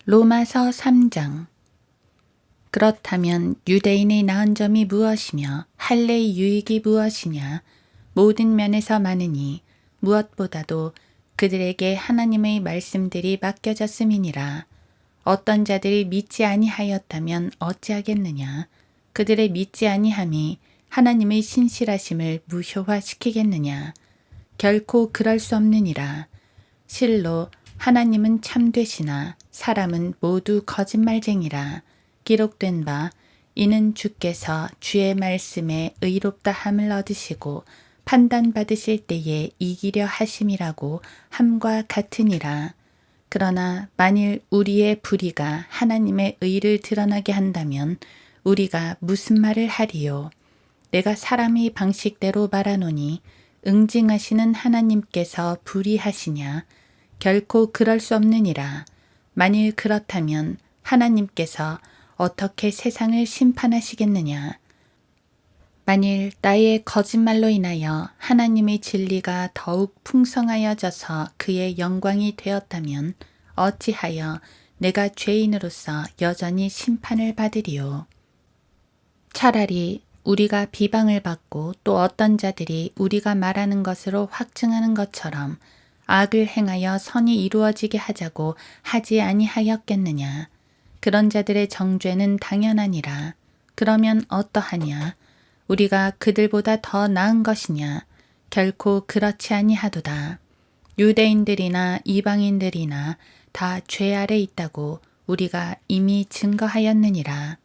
로마서 3장. 그렇다면 유대인의 나은 점이 무엇이며 할례의 유익이 무엇이냐? 모든 면에서 많으니 무엇보다도 그들에게 하나님의 말씀들이 맡겨졌음이니라. 어떤 자들이 믿지 아니하였다면 어찌하겠느냐? 그들의 믿지 아니함이 하나님의 신실하심을 무효화시키겠느냐? 결코 그럴 수 없느니라. 실로 하나님은 참되시나 사람은 모두 거짓말쟁이라. 기록된 바 이는 주께서 주의 말씀에 의롭다 함을 얻으시고 판단받으실 때에 이기려 하심이라고 함과 같으니라. 그러나 만일 우리의 불의가 하나님의 의를 드러나게 한다면 우리가 무슨 말을 하리요? 내가 사람의 방식대로 말하노니 응징하시는 하나님께서 불의하시냐? 결코 그럴 수 없느니라. 만일 그렇다면 하나님께서 어떻게 세상을 심판하시겠느냐? 만일 나의 거짓말로 인하여 하나님의 진리가 더욱 풍성하여져서 그의 영광이 되었다면 어찌하여 내가 죄인으로서 여전히 심판을 받으리요? 차라리 우리가 비방을 받고 또 어떤 자들이 우리가 말하는 것으로 확증하는 것처럼 악을 행하여 선이 이루어지게 하자고 하지 아니하였겠느냐. 그런 자들의 정죄는 당연하니라. 그러면 어떠하냐? 우리가 그들보다 더 나은 것이냐? 결코 그렇지 아니하도다. 유대인들이나 이방인들이나 다 죄 아래 있다고 우리가 이미 증거하였느니라.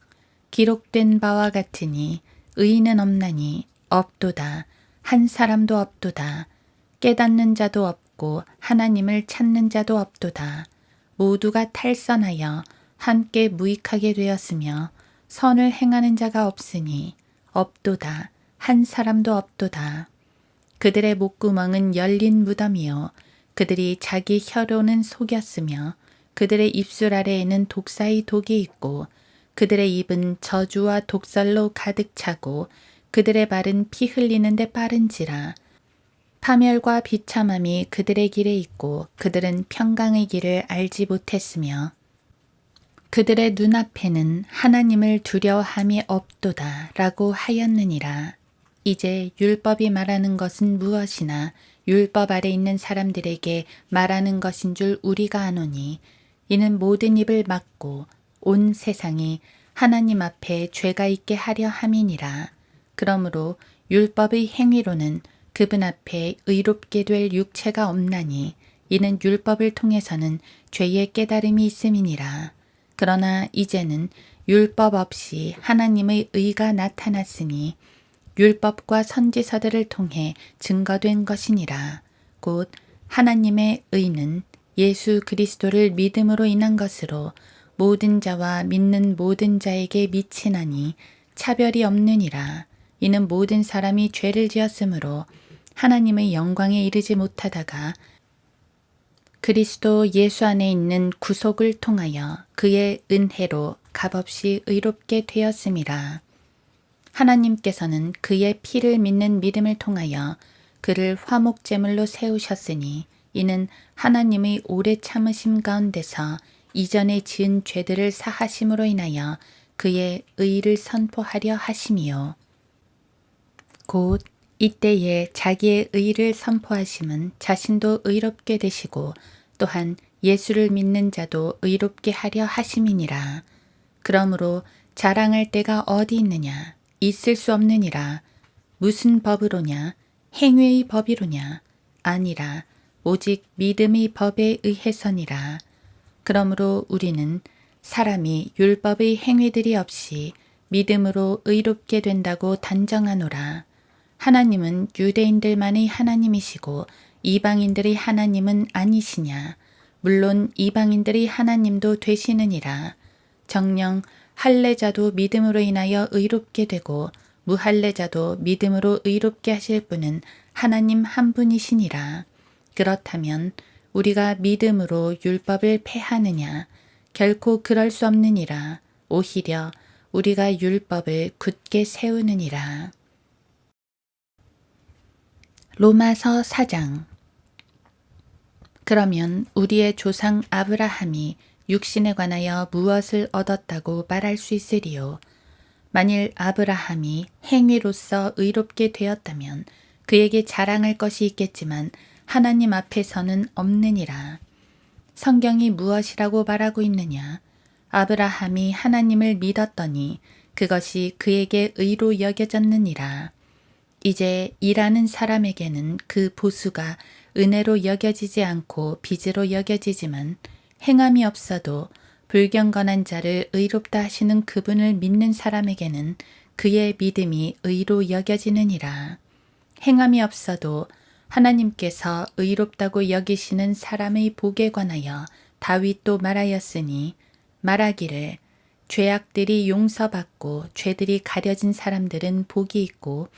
기록된 바와 같으니 의인은 없나니 없도다. 한 사람도 없도다. 깨닫는 자도 없고 하나님을 찾는 자도 없도다. 모두가 탈선하여 함께 무익하게 되었으며 선을 행하는 자가 없으니 없도다. 한 사람도 없도다. 그들의 목구멍은 열린 무덤이요 그들이 자기 혀로는 속였으며 그들의 입술 아래에는 독사의 독이 있고 그들의 입은 저주와 독설로 가득 차고 그들의 발은 피 흘리는데 빠른지라. 파멸과 비참함이 그들의 길에 있고 그들은 평강의 길을 알지 못했으며 그들의 눈앞에는 하나님을 두려워함이 없도다 라고 하였느니라. 이제 율법이 말하는 것은 무엇이나 율법 아래 있는 사람들에게 말하는 것인 줄 우리가 아노니 이는 모든 입을 막고 온 세상이 하나님 앞에 죄가 있게 하려 함이니라. 그러므로 율법의 행위로는 그분 앞에 의롭게 될 육체가 없나니 이는 율법을 통해서는 죄의 깨달음이 있음이니라. 그러나 이제는 율법 없이 하나님의 의가 나타났으니 율법과 선지서들을 통해 증거된 것이니라. 곧 하나님의 의는 예수 그리스도를 믿음으로 인한 것으로 모든 자와 믿는 모든 자에게 미치나니 차별이 없느니라. 이는 모든 사람이 죄를 지었으므로 하나님의 영광에 이르지 못하다가 그리스도 예수 안에 있는 구속을 통하여 그의 은혜로 값없이 의롭게 되었음이라. 하나님께서는 그의 피를 믿는 믿음을 통하여 그를 화목제물로 세우셨으니 이는 하나님의 오래 참으심 가운데서 이전에 지은 죄들을 사하심으로 인하여 그의 의를 선포하려 하심이요. 곧 이때에 자기의 의를 선포하심은 자신도 의롭게 되시고 또한 예수를 믿는 자도 의롭게 하려 하심이니라. 그러므로 자랑할 데가 어디 있느냐? 있을 수 없느니라. 무슨 법으로냐? 행위의 법이로냐? 아니라 오직 믿음의 법에 의해서니라. 그러므로 우리는 사람이 율법의 행위들이 없이 믿음으로 의롭게 된다고 단정하노라. 하나님은 유대인들만의 하나님이시고 이방인들의 하나님은 아니시냐? 물론 이방인들의 하나님도 되시느니라. 정녕 할례자도 믿음으로 인하여 의롭게 되고 무할례자도 믿음으로 의롭게 하실 분은 하나님 한 분이시니라. 그렇다면 우리가 믿음으로 율법을 폐하느냐? 결코 그럴 수 없느니라. 오히려 우리가 율법을 굳게 세우느니라. 로마서 4장. 그러면 우리의 조상 아브라함이 육신에 관하여 무엇을 얻었다고 말할 수 있으리요. 만일 아브라함이 행위로서 의롭게 되었다면 그에게 자랑할 것이 있겠지만 하나님 앞에서는 없느니라. 성경이 무엇이라고 말하고 있느냐? 아브라함이 하나님을 믿었더니 그것이 그에게 의로 여겨졌느니라. 이제 일하는 사람에게는 그 보수가 은혜로 여겨지지 않고 빚으로 여겨지지만 행함이 없어도 불경건한 자를 의롭다 하시는 그분을 믿는 사람에게는 그의 믿음이 의로 여겨지느니라. 행함이 없어도 하나님께서 의롭다고 여기시는 사람의 복에 관하여 다윗도 말하였으니 말하기를 죄악들이 용서받고 죄들이 가려진 사람들은 복이 있고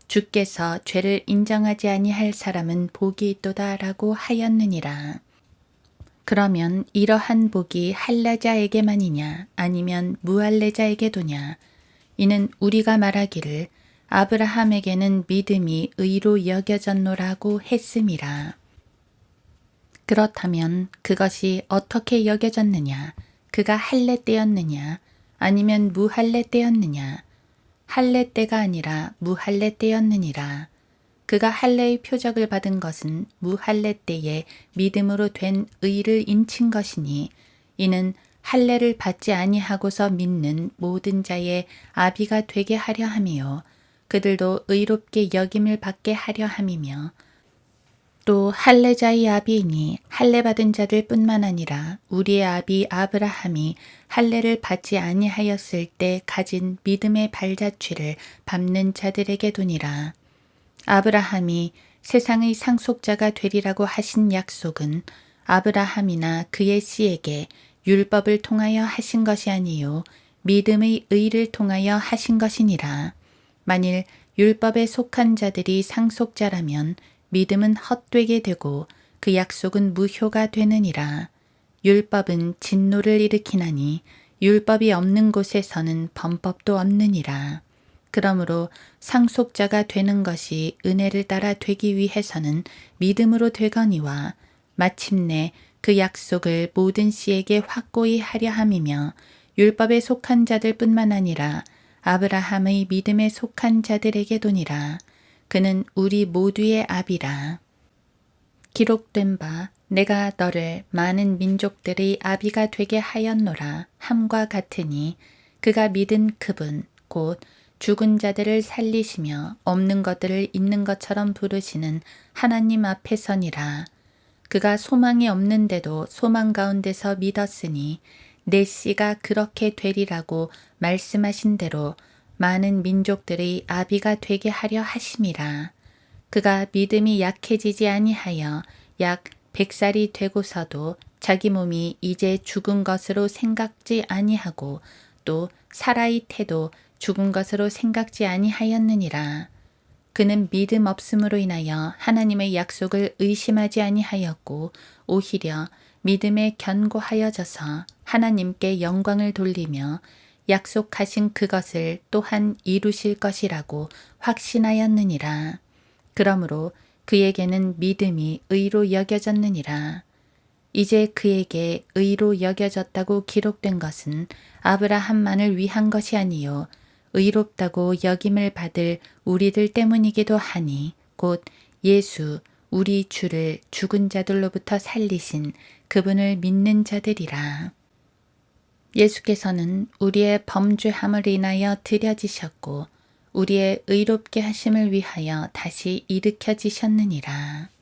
주께서 죄를 인정하지 아니할 사람은 복이 있도다라고 하였느니라. 그러면 이러한 복이 할례자에게만이냐 아니면 무할례자에게도냐? 이는 우리가 말하기를 아브라함에게는 믿음이 의로 여겨졌노라고 했음이라. 그렇다면 그것이 어떻게 여겨졌느냐? 그가 할례 때였느냐? 아니면 무할례 때였느냐? 할례 때가 아니라 무할례 때였느니라. 그가 할례의 표적을 받은 것은 무할례 때에 믿음으로 된 의를 인친 것이니 이는 할례를 받지 아니하고서 믿는 모든 자의 아비가 되게 하려 함이요 그들도 의롭게 여김을 받게 하려 함이며 또 할례자의 아비이니 할례 받은 자들 뿐만 아니라 우리의 아비 아브라함이 할례를 받지 아니하였을 때 가진 믿음의 발자취를 밟는 자들에게도니라. 아브라함이 세상의 상속자가 되리라고 하신 약속은 아브라함이나 그의 씨에게 율법을 통하여 하신 것이 아니요 믿음의 의를 통하여 하신 것이니라. 만일 율법에 속한 자들이 상속자라면 믿음은 헛되게 되고 그 약속은 무효가 되느니라. 율법은 진노를 일으키나니 율법이 없는 곳에서는 범법도 없느니라. 그러므로 상속자가 되는 것이 은혜를 따라 되기 위해서는 믿음으로 되거니와 마침내 그 약속을 모든 씨에게 확고히 하려 함이며 율법에 속한 자들 뿐만 아니라 아브라함의 믿음에 속한 자들에게도니라. 그는 우리 모두의 아비라. 기록된 바 내가 너를 많은 민족들의 아비가 되게 하였노라 함과 같으니 그가 믿은 그분 곧 죽은 자들을 살리시며 없는 것들을 있는 것처럼 부르시는 하나님 앞에서니라. 그가 소망이 없는데도 소망 가운데서 믿었으니 내 씨가 그렇게 되리라고 말씀하신 대로 많은 민족들의 아비가 되게 하려 하심이라. 그가 믿음이 약해지지 아니하여 약 100살이 되고서도 자기 몸이 이제 죽은 것으로 생각지 아니하고 또 사라의 태도 죽은 것으로 생각지 아니하였느니라. 그는 믿음 없음으로 인하여 하나님의 약속을 의심하지 아니하였고 오히려 믿음에 견고하여져서 하나님께 영광을 돌리며 약속하신 그것을 또한 이루실 것이라고 확신하였느니라. 그러므로 그에게는 믿음이 의로 여겨졌느니라. 이제 그에게 의로 여겨졌다고 기록된 것은 아브라함만을 위한 것이 아니요 의롭다고 여김을 받을 우리들 때문이기도 하니 곧 예수 우리 주를 죽은 자들로부터 살리신 그분을 믿는 자들이라. 예수께서는 우리의 범죄함을 인하여 들여지셨고 우리의 의롭게 하심을 위하여 다시 일으켜지셨느니라.